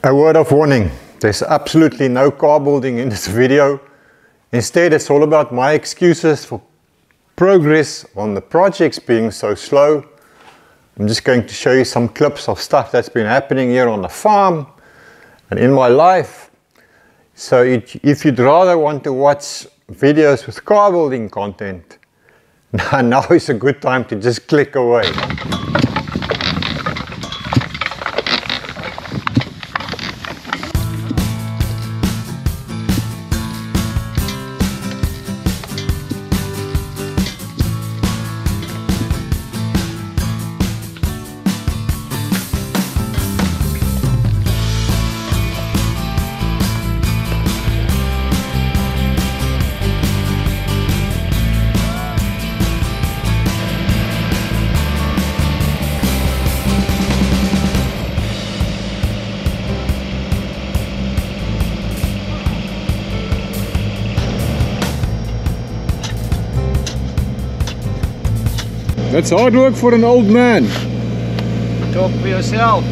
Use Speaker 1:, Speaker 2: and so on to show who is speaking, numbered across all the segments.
Speaker 1: A word of warning, there's absolutely no car building in this video. Instead, it's all about my excuses for progress on the projects being so slow. I'm just going to show you some clips of stuff that's been happening here on the farm and in my life. So if you'd rather want to watch videos with car building content, now is a good time to just click away.
Speaker 2: That's hard work for an old man.
Speaker 3: Talk for yourself.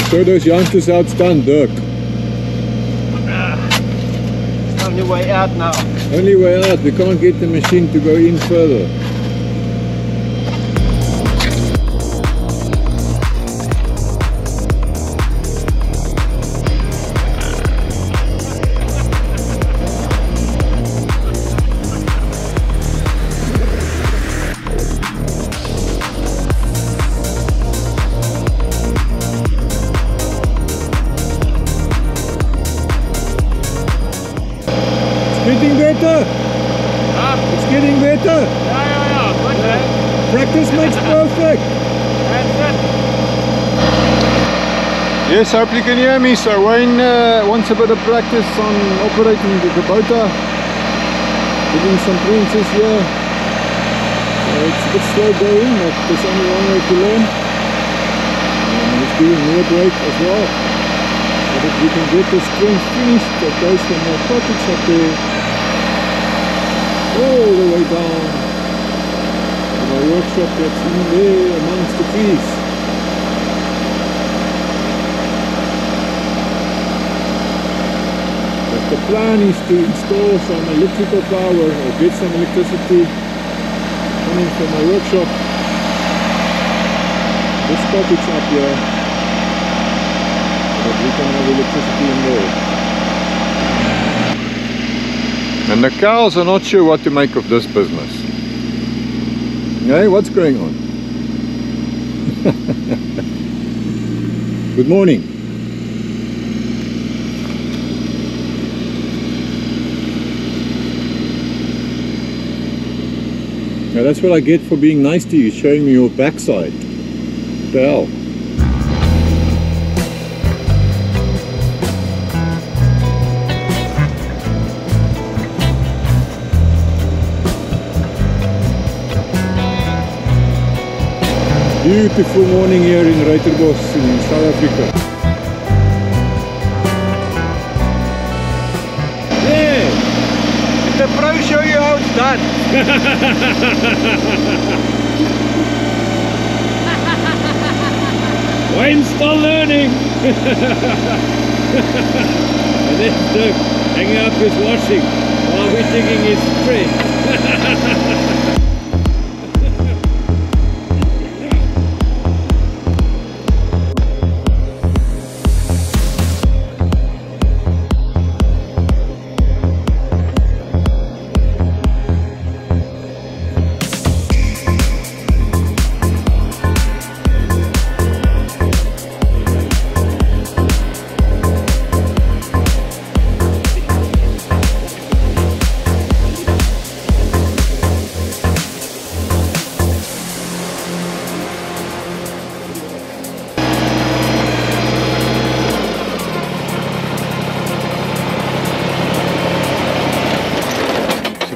Speaker 2: Show those youngsters how it's done, Dirk.
Speaker 3: It's only way out now.
Speaker 2: Only way out, we can't get the machine to go in further. Getting better! It's getting better!
Speaker 3: Yeah, good, eh?
Speaker 2: Practice makes perfect!
Speaker 3: That's it.
Speaker 2: Yes, I hope you can hear me. So Wayne wants a bit of practice on operating the Kubota. Getting some princes here. It's a bit slow going, but there's only one way to learn. Let's give him a break as well. So that we can get this sprint finished. That goes from the pockets up there all the way down to my workshop that's in there amongst the trees. But the plan is to install some electrical power or get some electricity coming from my workshop. This pocket's up here so that we can have electricity in there. And the cows are not sure what to make of this business. Hey, what's going on? Good morning. Now that's what I get for being nice to you, showing me your backside. What the hell? Beautiful morning here in Ruiterbos in South Africa.
Speaker 3: Yeah! Did the pro show you how it's done?
Speaker 2: Wayne's still learning! And then Dirk hanging up his washing while we're digging his trench.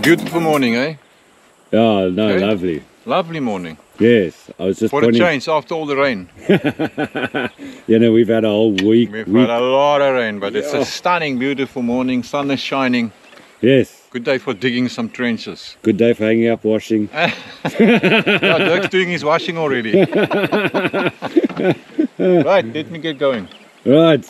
Speaker 2: Beautiful morning, eh?
Speaker 4: Yeah, no,
Speaker 2: Okay.
Speaker 4: lovely.
Speaker 2: Lovely morning.
Speaker 4: Yes, I was just
Speaker 2: What a
Speaker 4: pointing.
Speaker 2: change after all the rain.
Speaker 4: You know, we've had a whole week.
Speaker 2: We've had a lot of rain, but it's a stunning, beautiful morning. Sun is shining.
Speaker 4: Yes.
Speaker 2: Good day for digging some trenches.
Speaker 4: Good day for hanging up washing.
Speaker 2: Yeah, Dirk's doing his washing already. Right, let me get going.
Speaker 4: Right.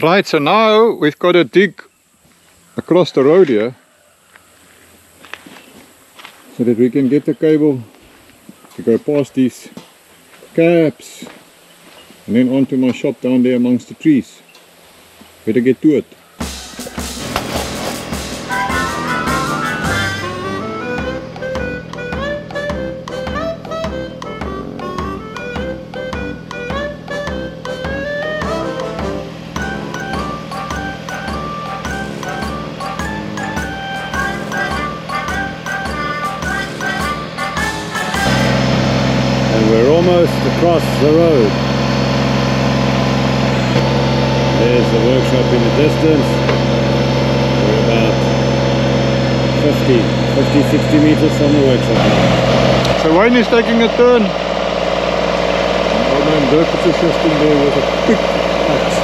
Speaker 2: Right, so now we've got to dig across the road here so that we can get the cable to go past these cabs and then onto my shop down there amongst the trees. Better get to it.
Speaker 4: We're almost across the road. There's the workshop in the distance. We're about 50-60 meters from the workshop now.
Speaker 2: So Wayne is taking a turn. Old man Dirk is assisting there with a big axe.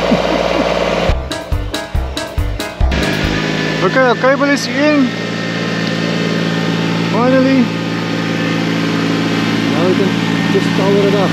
Speaker 2: Okay, our cable is in. Finally. Now we can just cover it up.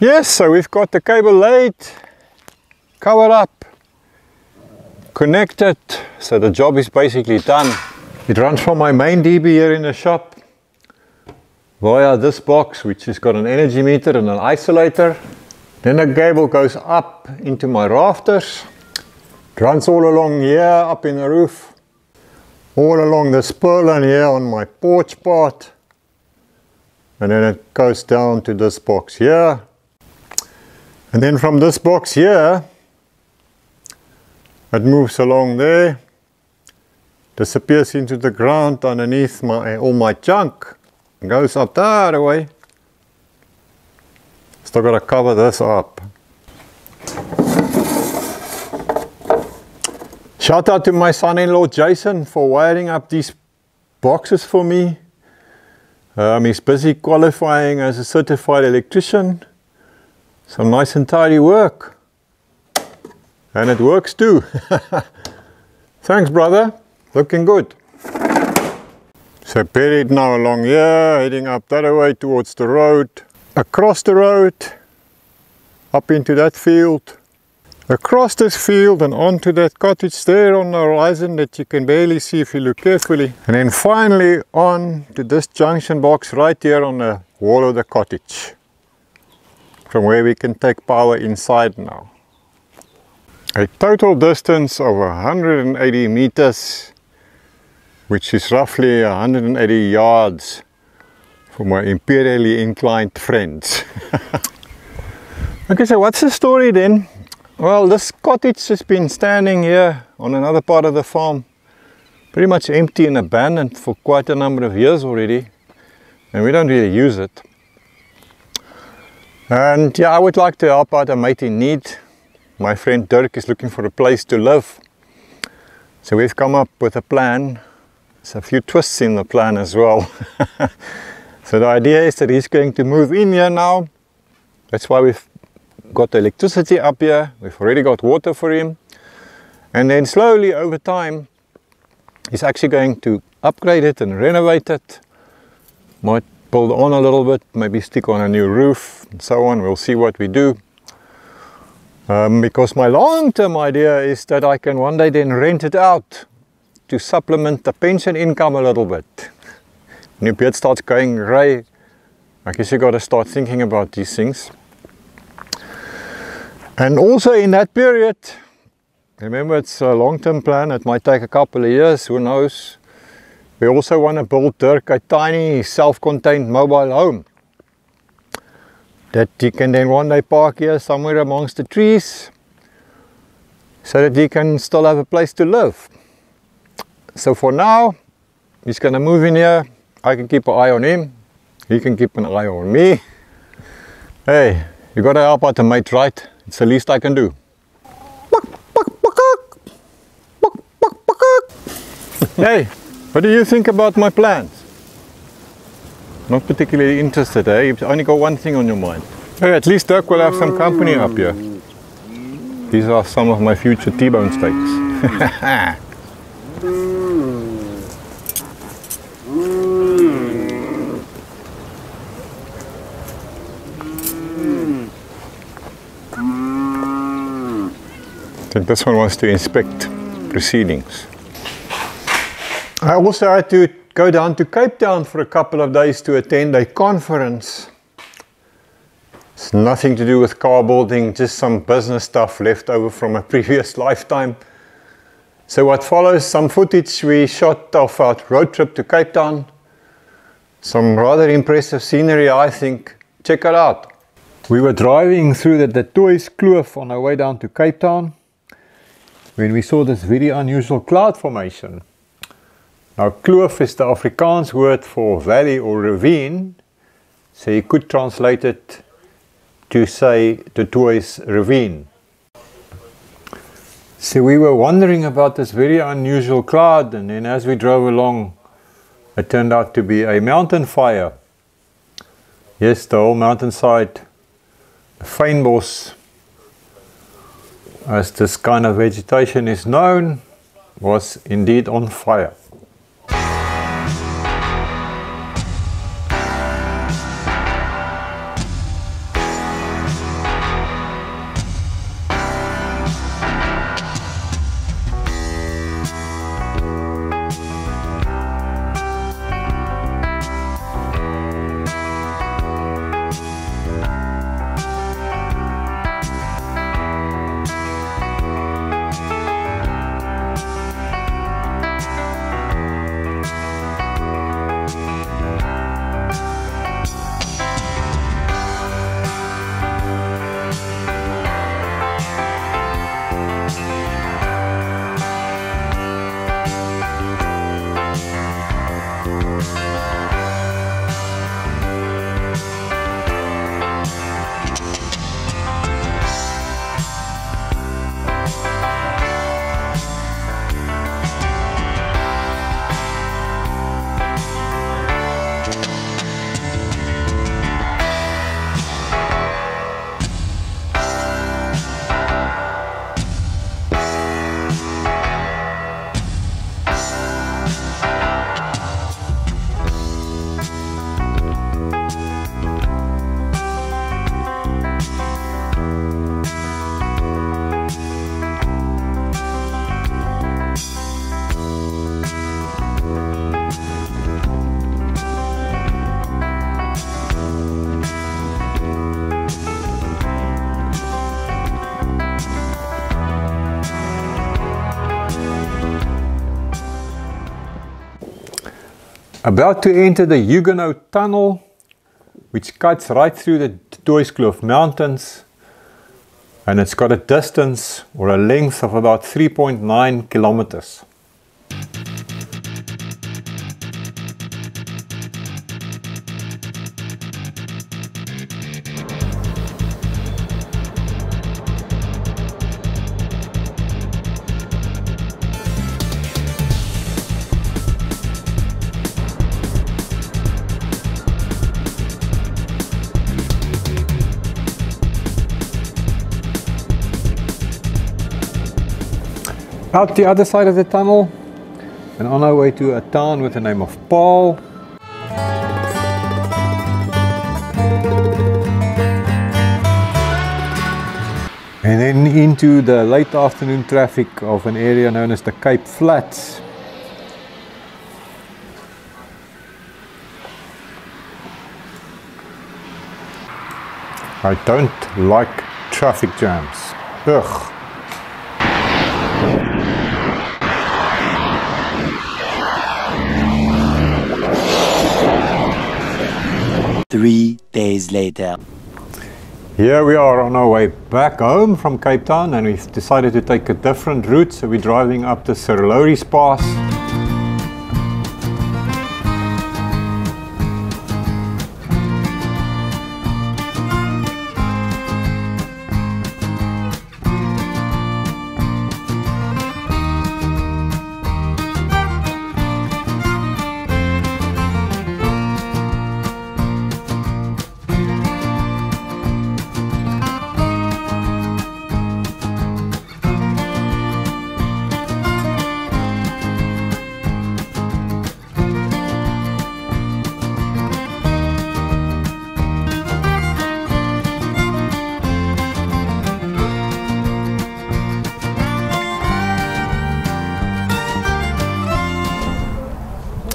Speaker 2: Yes, so we've got the cable laid, covered up, connected, so the job is basically done. It runs from my main DB here in the shop via this box, which has got an energy meter and an isolator. Then the cable goes up into my rafters. It runs all along here, up in the roof, all along this purlin here on my porch part, and then it goes down to this box here. And then from this box here, it moves along there, disappears into the ground underneath all my junk, and goes up that way. Still got to cover this up. Shout out to my son-in-law Jason for wiring up these boxes for me. He's busy qualifying as a certified electrician. Some nice and tidy work. And it works too. Thanks, brother. Looking good. So buried now along here, heading up that way towards the road. Across the road, up into that field. Across this field and onto that cottage there on the horizon that you can barely see if you look carefully. And then finally on to this junction box right here on the wall of the cottage, from where we can take power inside now. A total distance of 180 meters
Speaker 1: which is roughly 180 yards for my imperially inclined friends. Okay, so what's the story then? Well, this cottage has been standing here on another part of the farm, pretty much empty and abandoned for quite a number of years already, and we don't really use it. And yeah, I would like to help out a mate in need. My friend Dirk is looking for a place to live, so we've come up with a plan. There's a few twists in the plan as well. So the idea is that he's going to move in here now. That's why we've got the electricity up here. We've already got water for him, and then slowly over time he's actually going to upgrade it and renovate it. Might build on a little bit, maybe stick on a new roof and so on. We'll see what we do, because my long-term idea is that I can one day then rent it out to supplement the pension income a little bit. When your beard starts going grey, I guess you got to start thinking about these things. And also in that period, remember it's a long-term plan, it might take a couple of years, who knows. We also want to build Dirk a tiny self-contained mobile home that he can then one day park here somewhere amongst the trees, so that he can still have a place to live. So for now, he's going to move in here. I can keep an eye on him, he can keep an eye on me. Hey, you got to help out the mate, right? It's the least I can do. Hey, what do you think about my plans? Not particularly interested, eh? You've only got one thing on your mind. Hey, at least Dirk will have some company up here. These are some of my future T-bone steaks. I think this one wants to inspect proceedings. I also had to go down to Cape Town for a couple of days to attend a conference. It's nothing to do with car building, just some business stuff left over from a previous lifetime. So what follows, some footage we shot of our road trip to Cape Town. Some rather impressive scenery, I think. Check it out. We were driving through the Detour Kloof on our way down to Cape Town when we saw this very unusual cloud formation. Now, kloof is the Afrikaans word for valley or ravine, so you could translate it to say Detour ravine. So we were wondering about this very unusual cloud, and then as we drove along, it turned out to be a mountain fire. Yes, the whole mountainside, the fynbos, as this kind of vegetation is known, was indeed on fire. About to enter the Huguenot Tunnel, which cuts right through the Detour Mountains, and it's got a distance or a length of about 3.9 kilometers. Out the other side of the tunnel and on our way to a town with the name of Paul. And then into the late afternoon traffic of an area known as the Cape Flats. I don't like traffic jams. Ugh.
Speaker 5: 3 days later.
Speaker 1: Here we are on our way back home from Cape Town, and we've decided to take a different route, so we're driving up the Sir Lowry's Pass.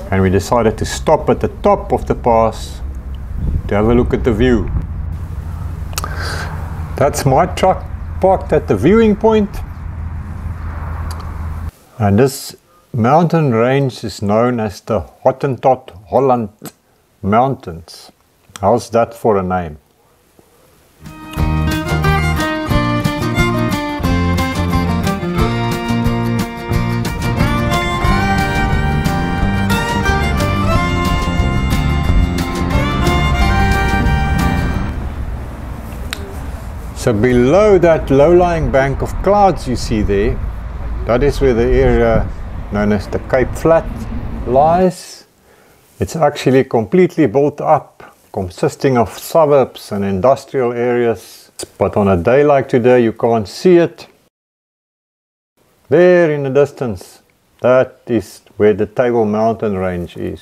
Speaker 1: And we decided to stop at the top of the pass to have a look at the view. That's my truck parked at the viewing point. And this mountain range is known as the Hottentot Holland Mountains. How's that for a name? So below that low-lying bank of clouds you see there, that is where the area known as the Cape Flat lies. It's actually completely built up, consisting of suburbs and industrial areas. But on a day like today you can't see it. There in the distance, that is where the Table Mountain range is.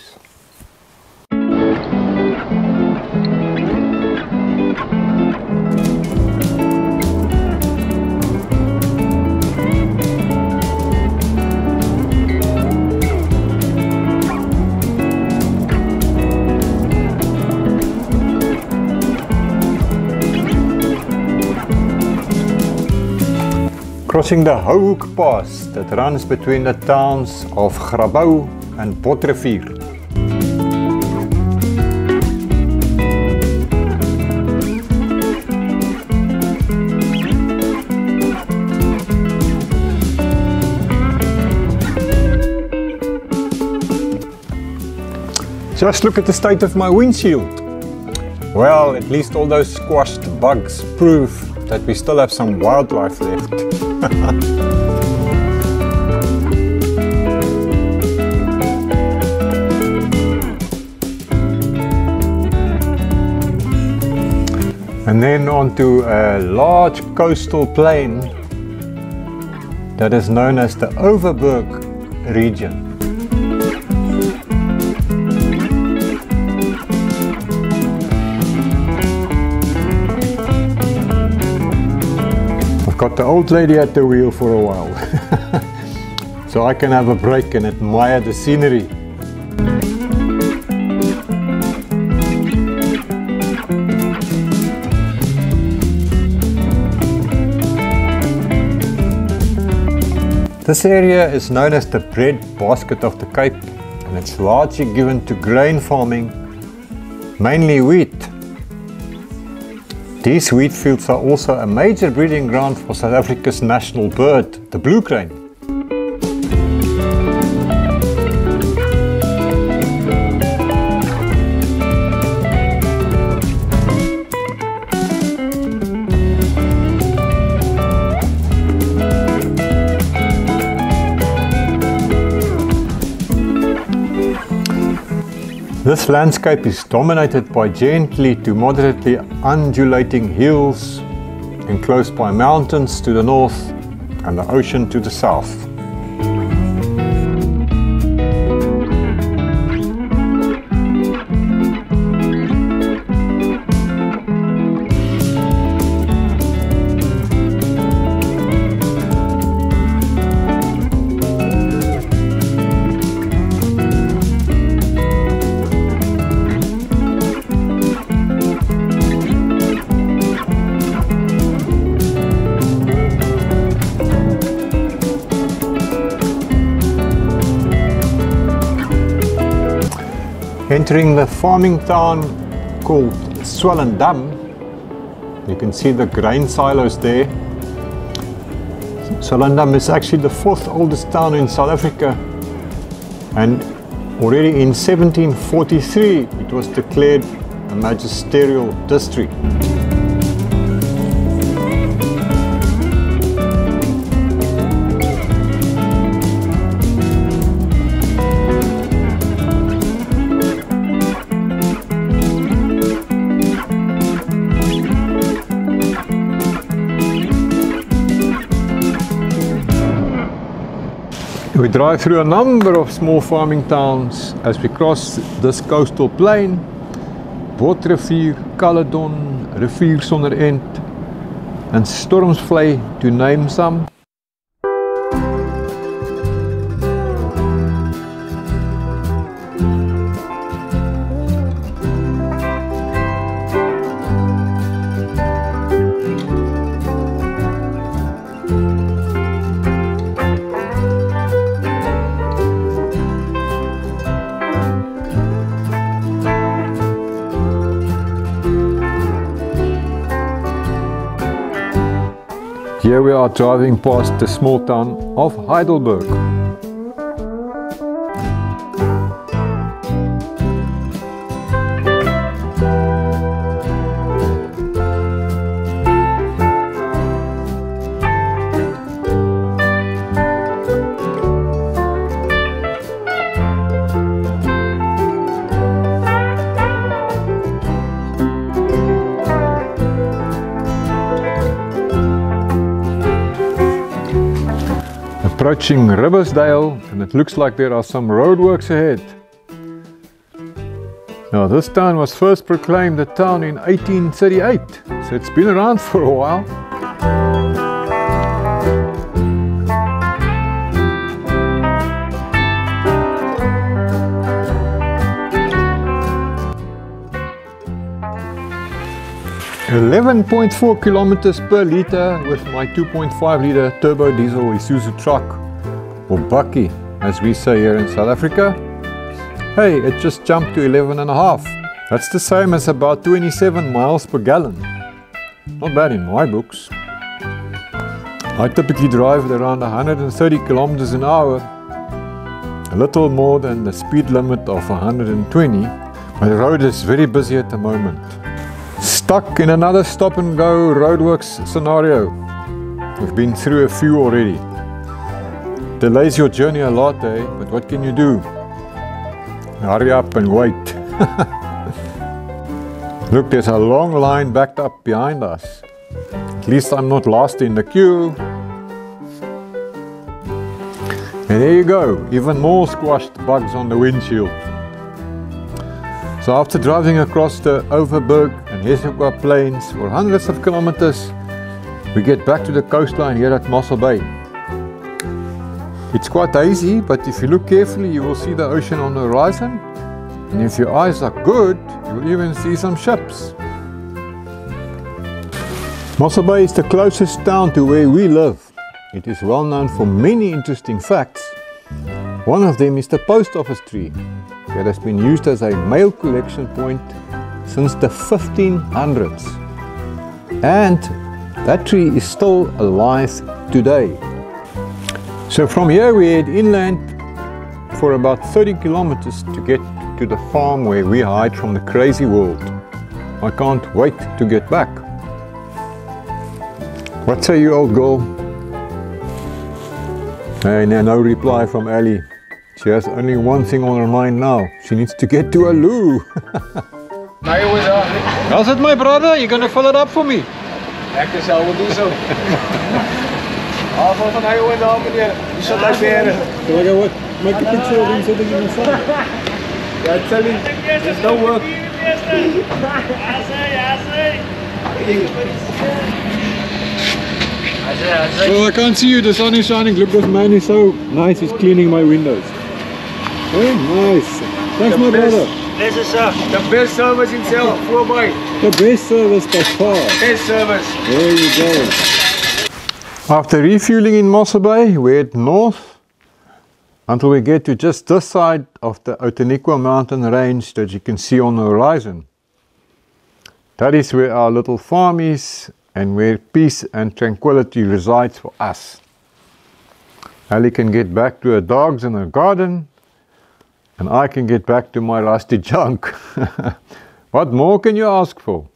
Speaker 1: Crossing the Hoek Pass that runs between the towns of Grabouw and Botrivier. Just look at the state of my windshield. Well, at least all those squashed bugs prove that we still have some wildlife left. And then onto a large coastal plain that is known as the Overberg region. Got the old lady at the wheel for a while, so I can have a break and admire the scenery. This area is known as the bread basket of the Cape, and it's largely given to grain farming, mainly wheat. These wheat fields are also a major breeding ground for South Africa's national bird, the blue crane. This landscape is dominated by gently to moderately undulating hills, enclosed by mountains to the north and the ocean to the south. Entering the farming town called SWMBO, you can see the grain silos there. SWMBO is actually the 4th oldest town in South Africa, and already in 1743 it was declared a magisterial district. We drive through a number of small farming towns as we cross this coastal plain. Botrivier, Caledon, Rivier Sonder End and Stormsvlei, to name some. Here we are driving past the small town of Heidelberg. Approaching Ribbersdale, and it looks like there are some roadworks ahead. Now, this town was first proclaimed a town in 1838, so it's been around for a while. $11.4 kilometers per litre with my 2.5 litre turbo diesel Isuzu truck, or bakkie as we say here in South Africa. Hey, it just jumped to 11.5. That's the same as about 27 miles per gallon. Not bad in my books. I typically drive at around 130 kilometers an hour, a little more than the speed limit of 120, but the road is very busy at the moment. Stuck in another stop and go roadworks scenario. We've been through a few already. Delays your journey a lot, eh? But what can you do? Hurry up and wait. Look, there's a long line backed up behind us. At least I'm not last in the queue. And there you go, even more squashed bugs on the windshield. So after driving across the Overberg and Hesuka plains for hundreds of kilometers, we get back to the coastline here at Mossel Bay. It's quite hazy, but if you look carefully you will see the ocean on the horizon, and if your eyes are good, you will even see some ships. Mossel Bay is the closest town to where we live. It is well known for many interesting facts, One of them is the post office tree that has been used as a mail collection point since the 1500s. And that tree is still alive today. So from here we head inland for about 30 kilometers to get to the farm where we hide from the crazy world. I can't wait to get back. What say you, old girl? Hey, no reply from Ellie. She has only one thing on her mind now. She needs to get to a loo. How's it, my brother? You gonna fill it up for me?
Speaker 3: Lekker zo, we doen zo. Avond van heel in de hand, meneer. Je zat uit beren.
Speaker 2: Can I go what? Make a picture of him sitting in the sun.
Speaker 3: Yeah, tell him, there's no work.
Speaker 2: Well, I can't see you, the sun is shining. Look, this man is so nice, he's cleaning my windows. Very nice. Thanks, my brother.
Speaker 3: This is the best service in South voorbij.
Speaker 2: The best service by far.
Speaker 3: Best service.
Speaker 2: There you go.
Speaker 1: After refueling in Mossel Bay, we head north until we get to just this side of the Outeniqua mountain range that you can see on the horizon. That is where our little farm is and where peace and tranquility resides for us. Ellie can get back to her dogs and her garden, and I can get back to my rusty junk. What more can you ask for?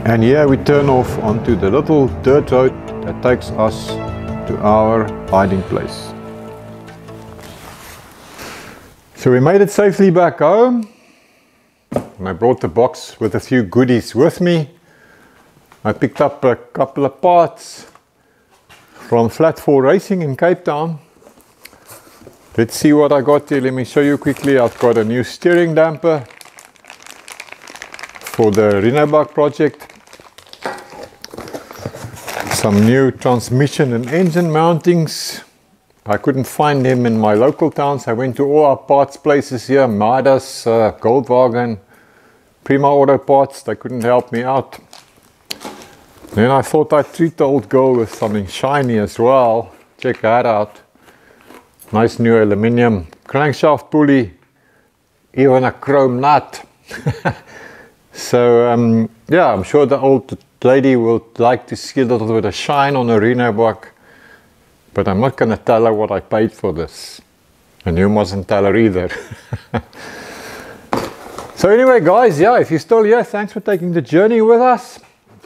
Speaker 1: And here we turn off onto the little dirt road that takes us to our hiding place. So we made it safely back home, and I brought the box with a few goodies with me. I picked up a couple of parts from Flat 4 Racing in Cape Town. Let's see what I got here. Let me show you quickly. I've got a new steering damper for the Renault project. Some new transmission and engine mountings. I couldn't find them in my local towns. I went to all our parts places here, Midas, Goldwagen, Prima Auto Parts. They couldn't help me out. Then I thought I'd treat the old girl with something shiny as well. Check that out. Nice new aluminium crankshaft pulley, even a chrome nut. So yeah, I'm sure the old lady would like to see a little bit of shine on a Renault, but I'm not going to tell her what I paid for this, and you mustn't tell her either. So anyway guys, yeah, if you're still here, thanks for taking the journey with us.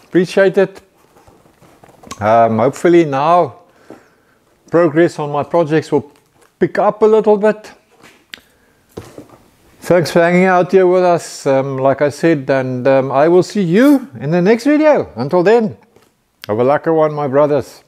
Speaker 1: Appreciate it. Hopefully now progress on my projects will pick up a little bit. Thanks for hanging out here with us, like I said, and I will see you in the next video. Until then, have a lucky one, my brothers.